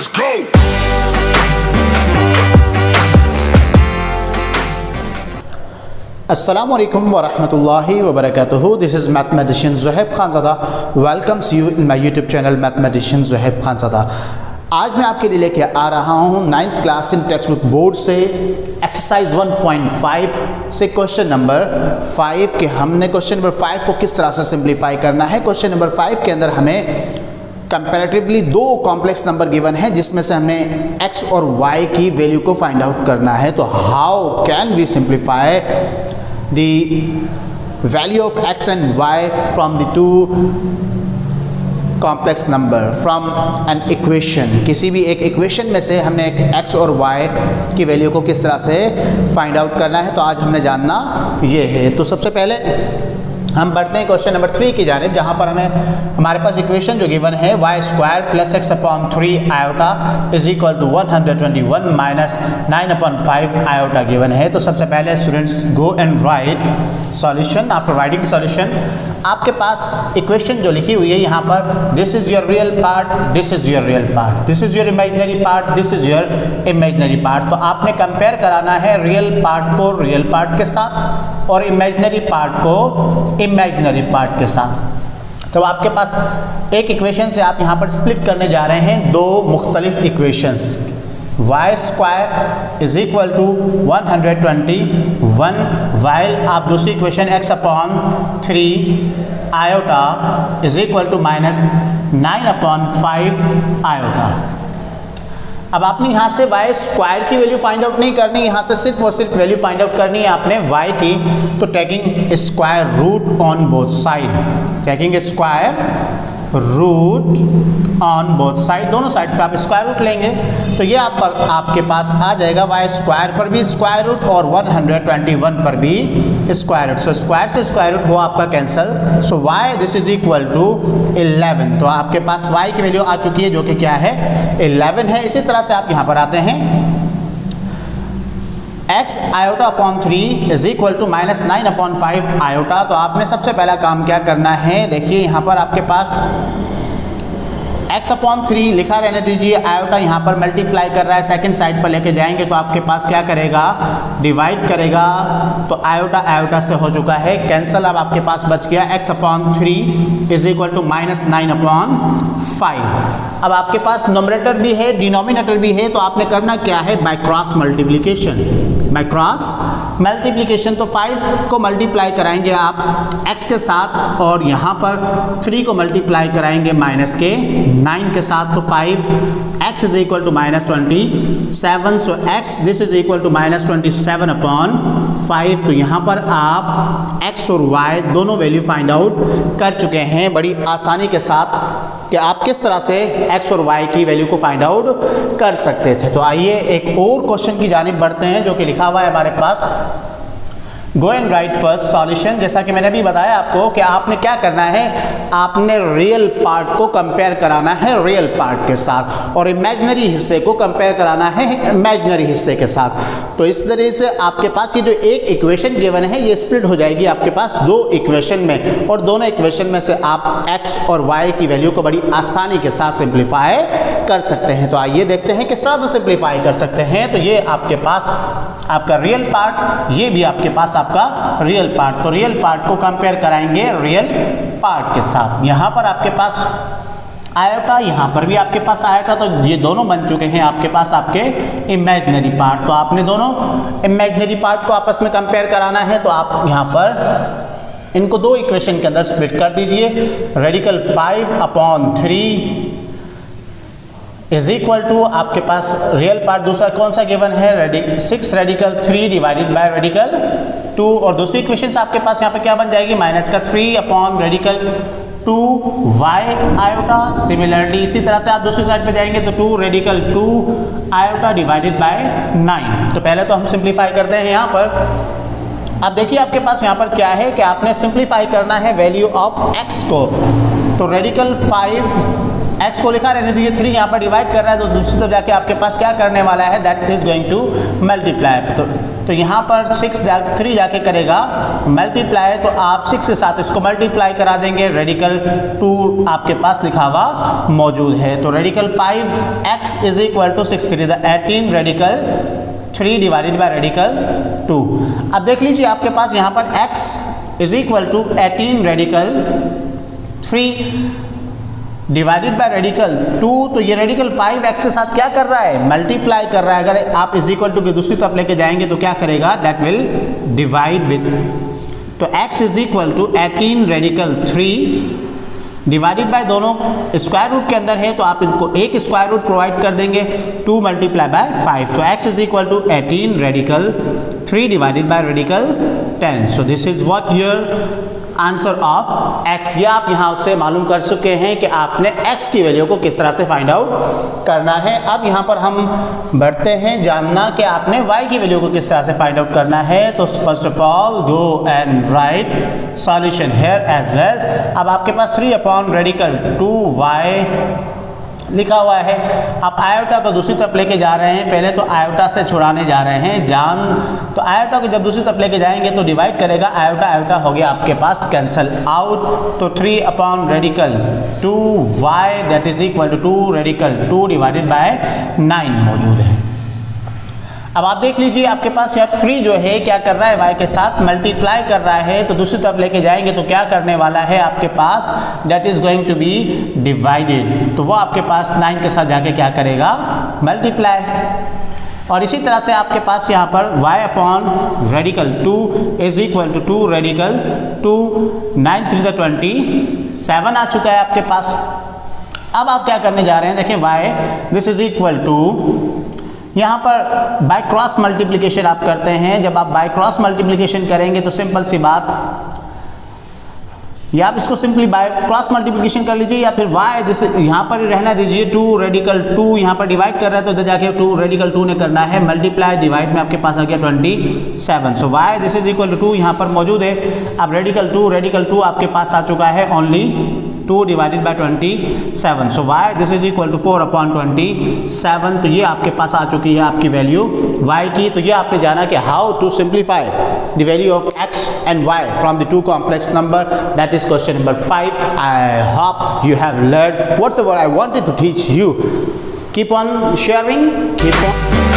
Let's go! Assalamu alaikum wa rahmatullahi wa barakatuhu. This is mathematician Zohaib Khanzada welcomes you in my YouTube channel mathematician Zohaib Khanzada. आज मैं आपके लिए लेके आ रहा हूँ 9th class in text book board से exercise 1.5 से question number 5 के हमने क्वेश्चन नंबर 5 को किस तरह से सिंप्लीफाई करना है। क्वेश्चन नंबर 5 के अंदर हमें कंपैरेटिवली दो कॉम्प्लेक्स नंबर गिवन है जिसमें से हमें x और y की वैल्यू को फाइंड आउट करना है। तो how can we simplify the value of x and y from the two complex number from an equation. किसी भी एक इक्वेशन में से हमने एक x और y की वैल्यू को किस तरह से फाइंड आउट करना है, तो आज हमने जानना ये है। तो सबसे पहले हम बढ़ते हैं क्वेश्चन नंबर 3 की जानिब, जहाँ पर हमारे पास इक्वेशन जो गिवन है y square plus x upon 3 iota is equal to 121 minus 9 upon 5 iota given है। तो सबसे पहले students go and write solution. After writing solution आपके पास इक्वेशन जो लिखी हुई है यहाँ पर, this is your real part, this is your real part, this is your imaginary part, this is your imaginary part. तो आपने कंपेयर कराना है रियल पार्ट को रियल पार्ट के साथ और इमेजिनरी पार्ट को इमेजिनरी पार्ट के साथ। तो आपके पास एक इक्वेशन से आप यहाँ पर स्प्लिट करने जा रहे हैं दो मुख्तलिफ equations. y square is equal to 121 while आप दूसरी equation x upon 3 iota is equal to minus 9 upon 5 iota. अब आपने यहाँ से y स्क्वायर की वैल्यू फाइंड आउट नहीं करनी, यहाँ से सिर्फ और सिर्फ वैल्यू फाइंड आउट करनी है आपने y की। तो taking square root on both side, taking square root on both side, दोनों साइड्स पे आप स्क्वायर रूट लेंगे तो ये आपके पास आ जाएगा y स्क्वायर पर भी स्क्वायर रूट और 121 पर भी स्क्वायर रूट। सो स्क्वायर से स्क्वायर रूट हुआ आपका cancel. So y this is equal to 11। तो आपके पास y की वैल्यू आ चुकी है जो कि क्या है 11 है। इसी तरह से आप यहाँ पर आते हैं x iota upon 3 is equal to minus 9 upon 5 iota. तो आपने सबसे पहला काम क्या करना है, देखिए यहाँ पर आपके पास x अपॉन 3 लिखा रहने दीजिए, आयोटा यहाँ पर मल्टीप्लाई कर रहा है, सेकंड साइड पर लेके जाएंगे तो आपके पास क्या करेगा, डिवाइड करेगा। तो आयोटा आयोटा से हो चुका है कैंसिल। अब आपके पास बच गया x upon 3 is equal to minus 9 upon 5। अब आपके पास नोमरेटर भी है डिनोमिनेटर भी है, तो आपने करना क्या है, by cross multiplication. By cross multiplication तो 5 को मल्टीप्लाई कराएंगे आप x के साथ और यहाँ पर 3 को मल्टीप्लाई कराएंगे माइनस के 9 के साथ। तो 5x is equal to minus 27। So x this is equal to minus 27 upon 5। तो यहाँ पर आप x और y दोनों वैल्यू फाइंड आउट कर चुके हैं बड़ी आसानी के साथ कि आप किस तरह से x और y की वैल्यू को फाइंड आउट कर सकते थे। तो आइए एक और क्वेश्चन की जानिब बढ़ते हैं जो कि लिखा हुआ है हमारे पास। Go and write first solution. जैसा कि मैंने अभी बताया आपको कि आपने क्या करना है, आपने रियल पार्ट को कंपेयर कराना है रियल पार्ट के साथ और इमेजिनरी हिस्से को कंपेयर कराना है इमेजिनरी हिस्से के साथ। तो इस तरीके से आपके पास ये जो एक इक्वेशन गिवन है ये स्प्लिट हो जाएगी आपके पास दो इक्वेशन में, और दोनों इक्वेशन में से आप x और y की वैल्यू को बड़ी आसानी के साथ सिंप्लीफाई कर सकते हैं। तो आइए देखते हैं किस तरह से सिंप्लीफाई कर सकते हैं। तो ये आपके पास आपका रियल पार्ट, ये भी आपके पास आपका रियल पार्ट। तो रियल पार्ट को कंपेयर कराएंगे रियल पार्ट के साथ। यहाँ पर आपके पास आयोटा, यहाँ पर भी आपके पास आयोटा, तो ये दोनों बन चुके हैं आपके पास आपके इमेजिनरी पार्ट। तो आपने दोनों इमेजिनरी पार्ट को आपस में कंपेयर कराना है। तो आप यहाँ पर इनको दो इक्वेशन के अंदर स्प्लिट कर दीजिए। Radical 5 upon 3 is equal to आपके पास रियल पार्ट दूसरा कौन सा गिवन है, 6 रेडिकल 3 डिवाइडेड बाय रेडिकल 2, और दूसरी इक्वेशन आपके पास यहाँ पे क्या बन जाएगी, माइनस का 3 upon radical 2 y iota. Similarly इसी तरह से आप दूसरी साइड पे जाएंगे तो 2 रेडिकल 2 आयोटा डिवाइडेड बाय 9। तो पहले तो हम सिंप्लीफाई करते हैं यहाँ पर। अब देखिए आपके पास यहाँ पर क्या है कि आपने सिंप्लीफाई करना है वैल्यू ऑफ x को। तो रेडिकल 5 x को लिखा रहने दीजिए, 3 यहाँ पर डिवाइड कर रहा है तो दूसरी तरफ जाके आपके पास क्या करने वाला है, that is going to multiply. तो यहाँ पर 3 जाके करेगा मल्टीप्लाई, तो आप 6 के साथ इसको मल्टीप्लाई करा देंगे, रेडिकल 2 आपके पास लिखा हुआ मौजूद है। तो radical 5x is equal to 6 3 18 radical 3 divided by radical 2। अब देख लीजिए आपके पास यहाँ पर x is equal to 18 radical 3 divided by radical 2, तो ये रेडिकल 5x के साथ क्या कर रहा है, मल्टीप्लाई कर रहा है। अगर आप इज इक्वल टू की दूसरी तरफ लेके जाएंगे तो क्या करेगा, दैट विल डिवाइड विद, तो x is equal to 18 radical 3 divided by, दोनों स्क्वायर रूट के अंदर है तो आप इनको एक स्क्वायर रूट प्रोवाइड कर देंगे, 2 मल्टीप्लाई बाय 5, तो x is equal to 18 radical 3 divided by radical 10। So this is what your answer of x। ये आप यहाँ से मालूम कर चुके हैं कि आपने x की वैल्यू को किस तरह से फाइंड आउट करना है। अब यहाँ पर हम बढ़ते हैं जानना कि आपने y की वैल्यू को किस तरह से फाइंड आउट करना है। तो first of all go and write solution here as well. अब आपके पास 3 अपॉन रेडिकल 2y लिखा हुआ है। आप आयोटा को दूसरी तरफ लेके जा रहे हैं, पहले तो आयोटा से छुड़ाने जा रहे हैं जान, तो आयोटा को जब दूसरी तरफ लेके जाएंगे तो डिवाइड करेगा, आयोटा आयोटा हो गया आपके पास कैंसल आउट, तो 3 upon radical 2y that is equal to 2 radical 2 divided by 9 मौजूद है। अब आप देख लीजिए आपके पास यहाँ 3 जो है क्या कर रहा है, y के साथ मल्टीप्लाई कर रहा है, तो दूसरी तरफ लेके जाएंगे तो क्या करने वाला है आपके पास, that is going to be divided, तो वो आपके पास 9 के साथ जाके क्या करेगा, मल्टीप्लाई। और इसी तरह से आपके पास यहाँ पर y upon radical 2 is equal to 2 radical 2, 9 3 27 आ चुका है आपके पास। अब आप क्या करने जा रहे हैं, देखिए y this is equal to, यहाँ पर बाय क्रॉस मल्टीप्लिकेशन आप करते हैं। जब आप बाय क्रॉस मल्टीप्लिकेशन करेंगे तो सिंपल सी बात, या आप इसको सिंपली बाय क्रॉस मल्टीप्लिकेशन कर लीजिए, या फिर y दिस यहाँ पर रहना दीजिए, 2 रेडिकल 2 यहाँ पर डिवाइड कर रहा है तो इधर जाके 2 रेडिकल 2 ने करना है मल्टीप्लाई, डिवाइड में आपके पास आ गया 27। So y this is equal to 2 यहाँ पर मौजूद है। अब रेडिकल 2 आपके पास आ चुका है only 2 divided by 27, so y this is equal to 4 upon 27, तो ये आपके पास आ चुकी है आपकी वैल्यू y की। तो ये आपने जाना कि how to simplify the value of x and y from the 2 complex number, that is question number 5। I hope you have learn whatever I wanted to teach you. Keep on sharing, keep on